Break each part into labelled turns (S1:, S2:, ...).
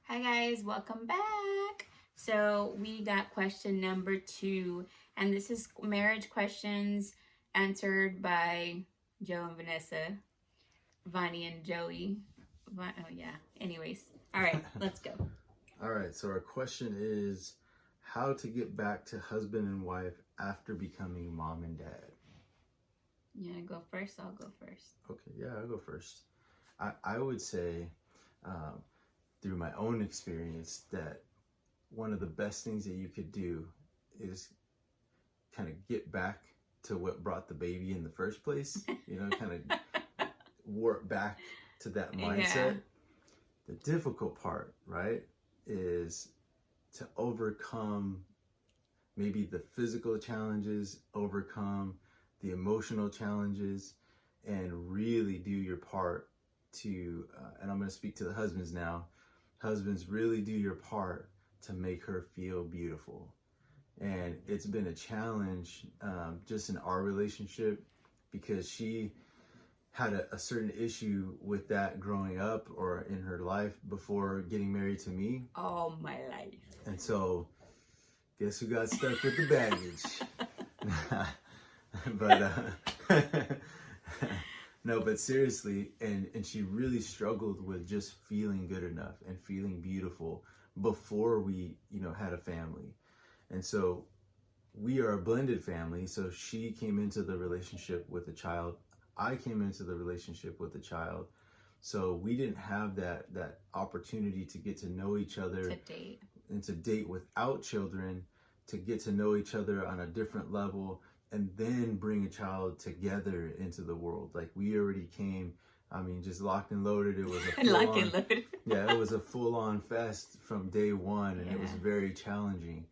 S1: Hi guys, welcome back. So we got question number 2, and this is marriage questions answered by Joe and Vanessa, Vonnie and Joey. Oh yeah. Anyways, all right, let's go.
S2: All right, so our question is how to get back to husband and wife after becoming mom and dad.
S1: You wanna go first? I'll go first.
S2: Okay, yeah, I'll go first. I would say, um, through my own experience, that one of the best things that you could do is kind of get back to what brought the baby in the first place, kind of warp back to that mindset.
S1: Yeah.
S2: The difficult part, right, is to overcome maybe the physical challenges, overcome the emotional challenges, and really do your part to, and I'm going to speak to the husbands now. Husbands, really do your part to make her feel beautiful. And it's been a challenge just in our relationship because she had a certain issue with that growing up or in her life before getting married to me.
S1: All my life.
S2: And so, guess who got stuck with the baggage? but no, but seriously, and she really struggled with just feeling good enough and feeling beautiful before we, had a family. And so we are a blended family. So she came into the relationship with a child. I came into the relationship with a child. So we didn't have that opportunity to get to know each other,
S1: To date.
S2: and to date without children, to get to know each other on a different level, and then bring a child together into the world. Like we already came, just locked and loaded. It was a
S1: Lock and load.
S2: yeah, it was a full-on fest from day one, and it was
S1: Yeah.
S2: very challenging.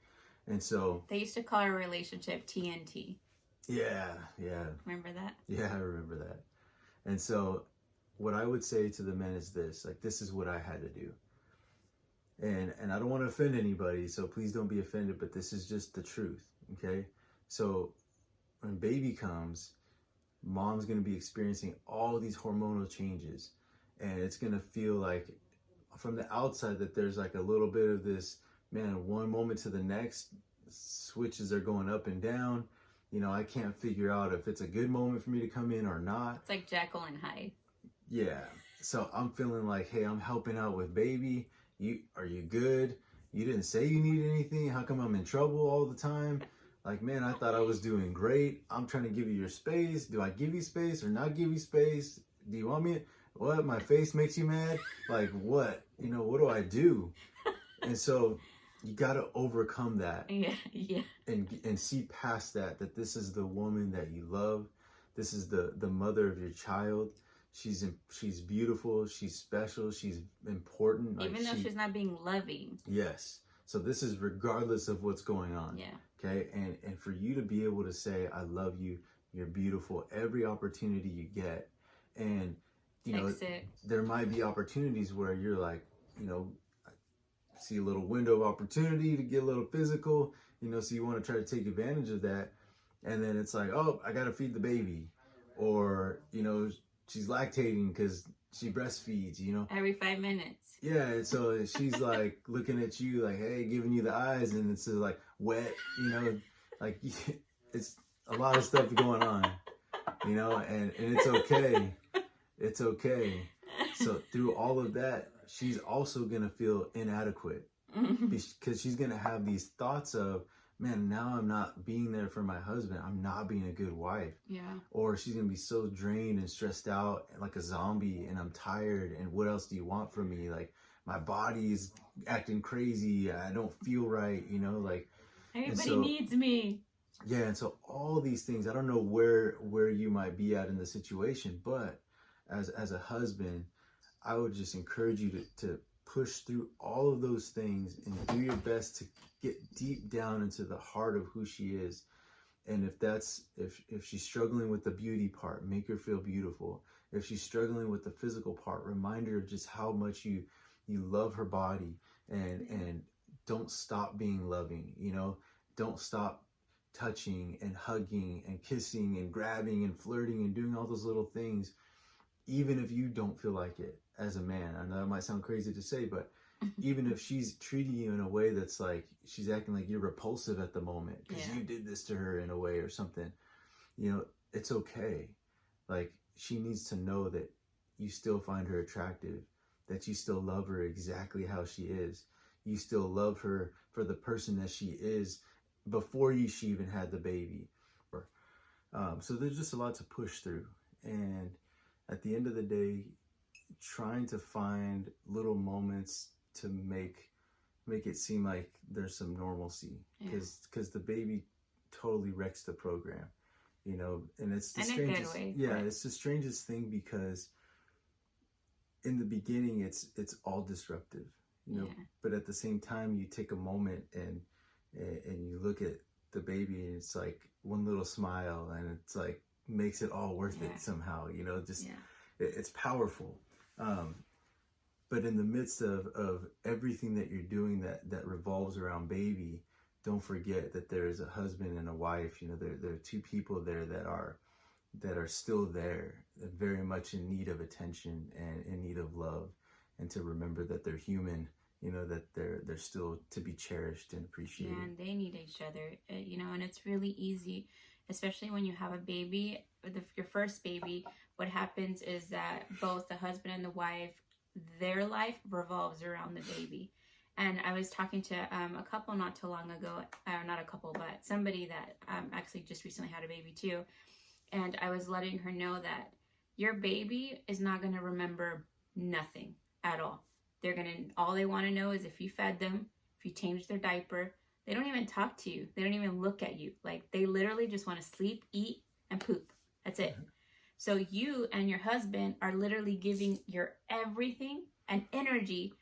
S2: And so
S1: They used to call our relationship TNT.
S2: yeah.
S1: Remember that?
S2: Yeah, I remember that. And so what I would say to the men is this, like, this is what I had to do. And I don't want to offend anybody, so please don't be offended, but this is just the truth, okay? So when baby comes, mom's going to be experiencing all these hormonal changes, and it's going to feel like from the outside that there's like a little bit of this, man, one moment to the next, switches are going up and down. I can't figure out if it's a good moment for me to come in or not.
S1: It's like Jekyll and Hyde.
S2: Yeah. So I'm feeling like, hey, I'm helping out with baby. Are you good? You didn't say you need anything. How come I'm in trouble all the time? Like, man, I thought I was doing great. I'm trying to give you your space. Do I give you space or not give you space? Do you want me? What? My face makes you mad? Like, what? What do I do? And so you got to overcome that.
S1: Yeah.
S2: And see past that this is the woman that you love. This is the mother of your child. She's beautiful. She's special. She's important.
S1: Even though she's not being loving.
S2: Yes. So this is regardless of what's going on.
S1: Yeah.
S2: Okay. And for you to be able to say, I love you, you're beautiful, every opportunity you get. And, there might be opportunities where you're like, see a little window of opportunity to get a little physical, so you want to try to take advantage of that. And then it's like, oh, I got to feed the baby. Or, she's lactating because she breastfeeds,
S1: Every 5 minutes.
S2: Yeah, and so she's like looking at you like, hey, giving you the eyes, and it's like wet, like it's a lot of stuff going on, and it's okay. It's okay. So through all of that, she's also going to feel inadequate because she's going to have these thoughts of, man, now I'm not being there for my husband. I'm not being a good wife.
S1: Yeah.
S2: Or she's going to be so drained and stressed out like a zombie, and I'm tired, and what else do you want from me? Like, my body is acting crazy. I don't feel right, like.
S1: Everybody needs me.
S2: Yeah, and so all these things, I don't know where you might be at in the situation, but as a husband, I would just encourage you to push through all of those things and do your best to get deep down into the heart of who she is. And if she's struggling with the beauty part, make her feel beautiful. If she's struggling with the physical part, remind her of just how much you love her body, and don't stop being loving, don't stop touching and hugging and kissing and grabbing and flirting and doing all those little things, even if you don't feel like it as a man. I know that might sound crazy to say, but even if she's treating you in a way that's like she's acting like you're repulsive at the moment because
S1: Yeah.
S2: you did this to her in a way or something, it's okay. Like, she needs to know that you still find her attractive, that you still love her exactly how she is. You still love her for the person that she is before she even had the baby. So there's just a lot to push through. And at the end of the day, trying to find little moments to make it seem like there's some normalcy, because the baby totally wrecks the program, and it's the strangest
S1: way,
S2: it's the strangest thing, because in the beginning it's all disruptive, but at the same time you take a moment and you look at the baby, and it's like one little smile, and it's like makes it all worth it somehow, it's powerful. But in the midst of everything that you're doing that revolves around baby, don't forget that there is a husband and a wife. There are two people there that are still there, very much in need of attention and in need of love, and to remember that they're human. That they're still to be cherished and appreciated.
S1: Yeah, and they need each other. And it's really easy, especially when you have a baby, your first baby. What happens is that both the husband and the wife, their life revolves around the baby. And I was talking to a couple not too long ago, not a couple, but somebody that actually just recently had a baby too. And I was letting her know that your baby is not going to remember nothing at all. All they want to know is if you fed them, if you changed their diaper. They don't even talk to you. They don't even look at you. Like, they literally just want to sleep, eat, and poop. That's it. So you and your husband are literally giving your everything and energy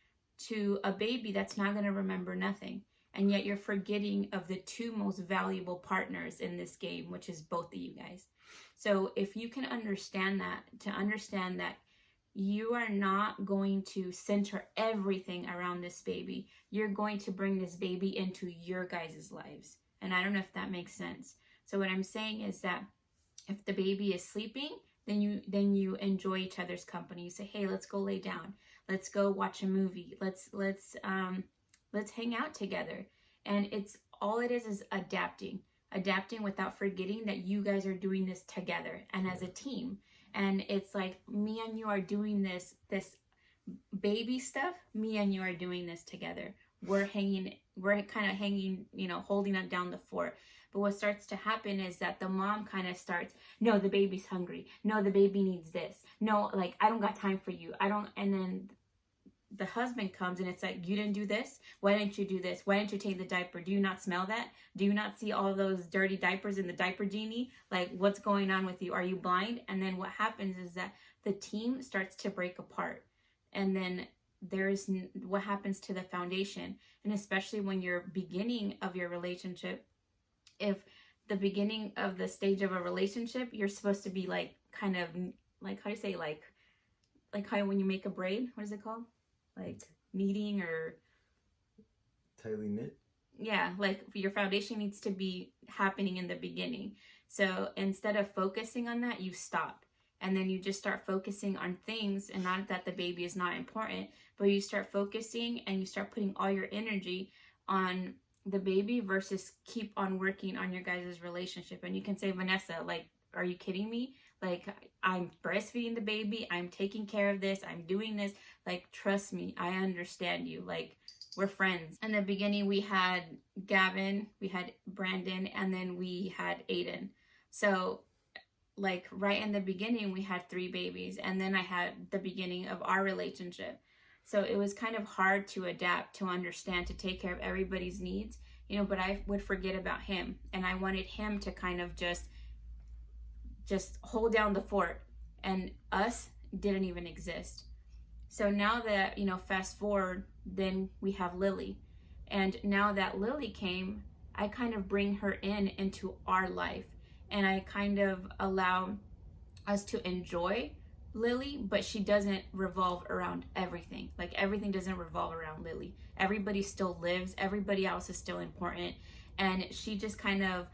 S1: to a baby that's not going to remember nothing. And yet you're forgetting of the two most valuable partners in this game, which is both of you guys. So if you can understand that, to understand that you are not going to center everything around this baby. You're going to bring this baby into your guys' lives. And I don't know if that makes sense. So what I'm saying is that if the baby is sleeping, then you enjoy each other's company. You say, hey, let's go lay down. Let's go watch a movie. Let's hang out together. And all it is adapting without forgetting that you guys are doing this together and as a team. And it's like, me and you are doing this baby stuff. Me and you are doing this together. We're kind of hanging, holding it down the fort. But what starts to happen is that the mom kind of starts, no, the baby's hungry. No, the baby needs this. No, like, I don't got time for you. And then the husband comes and it's like, you didn't do this? Why didn't you do this? Why didn't you take the diaper? Do you not smell that? Do you not see all those dirty diapers in the diaper genie? Like, what's going on with you? Are you blind? And then what happens is that the team starts to break apart. And then there's what happens to the foundation. And especially when you're beginning of your relationship, if the beginning of the stage of a relationship, you're supposed to be like, kind of like, how do you say, like how when you make a braid, what is it called? Like kneading or
S2: tightly knit.
S1: Yeah, like your foundation needs to be happening in the beginning. So instead of focusing on that, you stop. And then you just start focusing on things, and not that the baby is not important, but you start focusing and you start putting all your energy on the baby versus keep on working on your guys' relationship. And you can say, Vanessa, like, are you kidding me? Like, I'm breastfeeding the baby. I'm taking care of this. I'm doing this. Like, trust me, I understand you. Like, we're friends. In the beginning, we had Gavin, we had Brandon, and then we had Aiden. So, like, right in the beginning, we had 3 babies. And then I had the beginning of our relationship. So it was kind of hard to adapt, to understand, to take care of everybody's needs, but I would forget about him. And I wanted him to kind of just hold down the fort, and us didn't even exist. So now that, fast forward, then we have Lily. And now that Lily came, I kind of bring her into our life, and I kind of allow us to enjoy Lily, but she doesn't revolve around everything. Like, everything doesn't revolve around Lily. Everybody still lives. Everybody else is still important. And she just kind of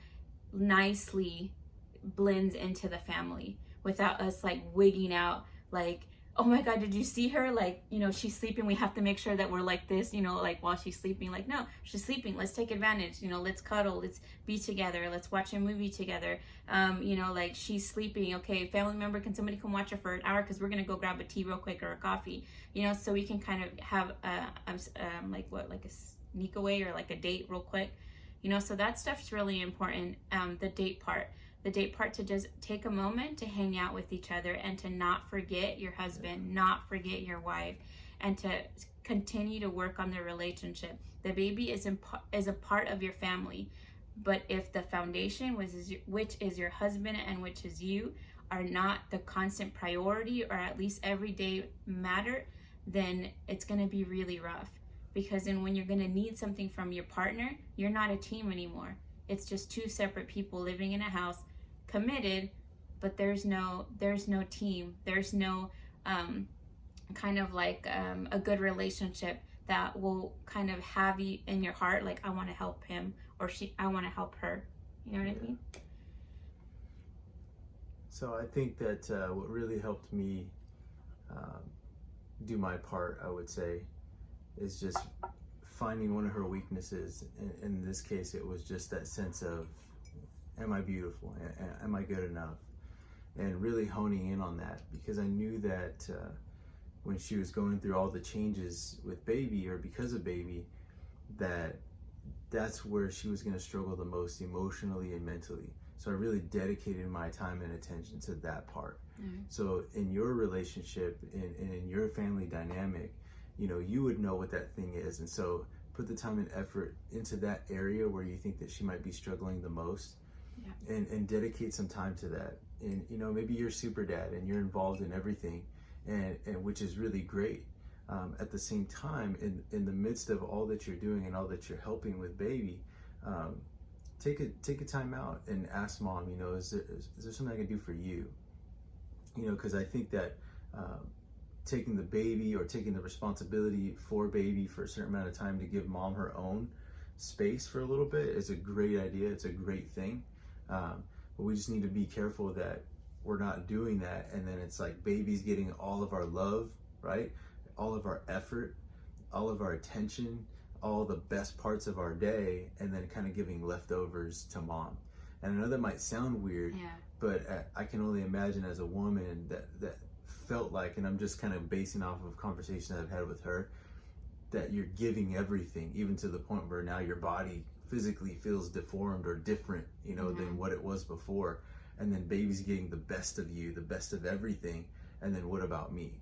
S1: nicely blends into the family without us like wigging out like, oh my God, did you see her? Like, she's sleeping. We have to make sure that we're like this, like while she's sleeping. Like, no, she's sleeping. Let's take advantage. Let's cuddle. Let's be together. Let's watch a movie together. Like she's sleeping. Okay, family member, can somebody come watch her for an hour? Because we're going to go grab a tea real quick or a coffee, so we can kind of have like a sneak away or like a date real quick. So that stuff's really important. The date part. To just take a moment to hang out with each other and to not forget your husband, not forget your wife, and to continue to work on the relationship. The baby is a part of your family, but if the foundation, which is your husband and which is you, are not the constant priority or at least everyday matter, then it's going to be really rough. Because then when you're going to need something from your partner, you're not a team anymore. It's just two separate people living in a house, committed, but there's no team. There's no kind of like a good relationship that will kind of have you in your heart, like, I want to help him, or I want to help her. You know what I mean?
S2: So I think that what really helped me do my part, I would say, is just finding one of her weaknesses. In this case, it was just that sense of, am I beautiful? Am I good enough? And really honing in on that, because I knew that when she was going through all the changes with baby, or because of baby, that's where she was going to struggle the most emotionally and mentally. So I really dedicated my time and attention to that part. Mm-hmm. So in your relationship and in your family dynamic, you would know what that thing is. And so put the time and effort into that area where you think that she might be struggling the most. Yeah. And dedicate some time to that. And maybe you're super dad and you're involved in everything, and which is really great. At the same time, in the midst of all that you're doing and all that you're helping with baby, take a time out and ask mom, is there something I can do for you? Because I think that taking the baby or taking the responsibility for baby for a certain amount of time to give mom her own space for a little bit is a great idea. It's a great thing. But we just need to be careful that we're not doing that, and then it's like baby's getting all of our love, right? All of our effort, all of our attention, all the best parts of our day, and then kind of giving leftovers to mom. And I know that might sound weird, yeah, but I can only imagine as a woman that felt like, and I'm just kind of basing off of conversations I've had with her, that you're giving everything, even to the point where now your body physically feels deformed or different, mm-hmm, than what it was before. And then baby's getting the best of you, the best of everything. And then what about me?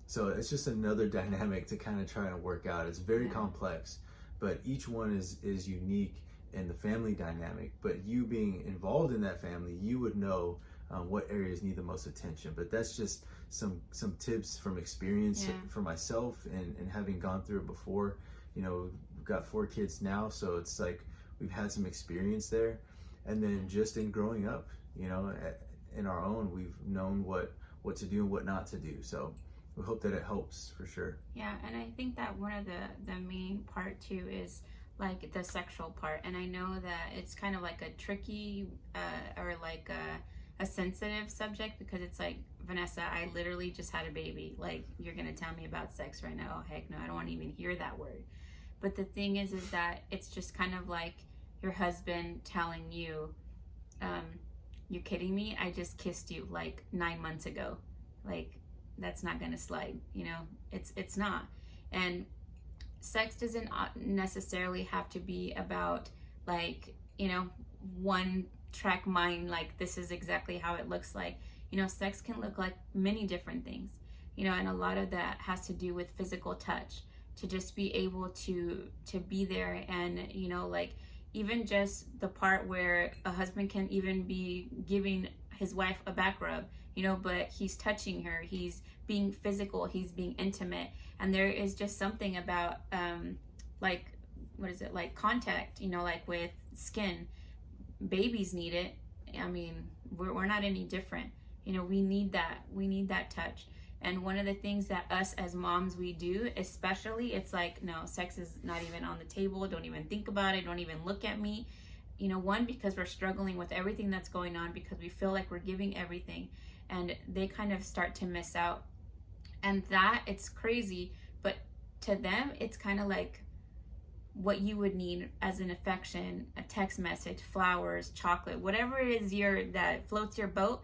S2: So it's just another dynamic to kind of try and work out. It's very, yeah, complex, but each one is unique in the family dynamic. But you being involved in that family, you would know what areas need the most attention. But that's just some tips from experience, yeah, for myself and having gone through it before. We've got 4 kids now, so it's like we've had some experience there. And then just in growing up, in our own, we've known what to do and what not to do. So we hope that it helps for sure.
S1: Yeah, and I think that one of the main part too is like the sexual part. And I know that it's kind of like a tricky or like a sensitive subject, because it's like, Vanessa, I literally just had a baby. Like, you're gonna tell me about sex right now? Oh heck no, I don't want to even hear that word. But the thing is that it's just kind of like your husband telling you, you're kidding me? I just kissed you like 9 months ago. Like, that's not gonna slide, it's not. And sex doesn't necessarily have to be about like, one track mind, like this is exactly how it looks like. Sex can look like many different things, and a lot of that has to do with physical touch, to just be able to be there. And like, even just the part where a husband can even be giving his wife a back rub, but he's touching her, he's being physical, he's being intimate. And there is just something about like, what is it, like contact, like with skin. Babies need it. I mean, we're not any different. We need that touch. And one of the things that us as moms, we do, especially, it's like, no, sex is not even on the table. Don't even think about it. Don't even look at me. One, because we're struggling with everything that's going on, because we feel like we're giving everything, and they kind of start to miss out. And that, it's crazy, but to them, it's kind of like what you would need as an affection, a text message, flowers, chocolate, whatever it is that floats your boat.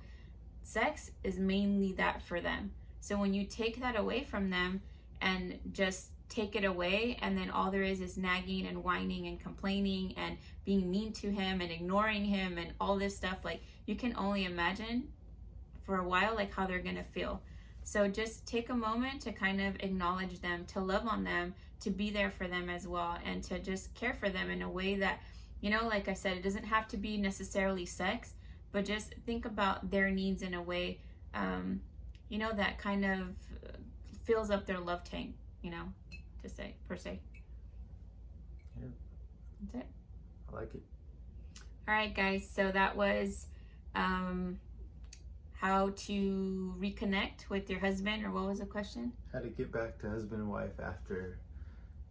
S1: Sex is mainly that for them. So when you take that away from them and just take it away, and then all there is nagging and whining and complaining and being mean to him and ignoring him and all this stuff, like, you can only imagine for a while like how they're gonna feel. So just take a moment to kind of acknowledge them, to love on them, to be there for them as well, and to just care for them in a way that, like I said, it doesn't have to be necessarily sex, but just think about their needs in a way, that kind of fills up their love tank, per se.
S2: Yeah.
S1: That's it.
S2: I like it.
S1: All right, guys. So that was how to reconnect with your husband, or what was the question?
S2: How to get back to husband and wife after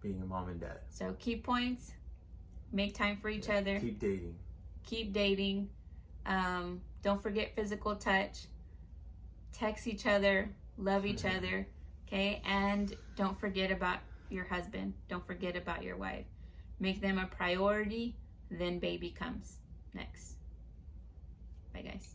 S2: being a mom and dad.
S1: So key points: make time for each other.
S2: Keep dating.
S1: Keep dating. Don't forget physical touch. Text each other. Love each other. Okay? And don't forget about your husband. Don't forget about your wife. Make them a priority. Then baby comes next. Bye, guys.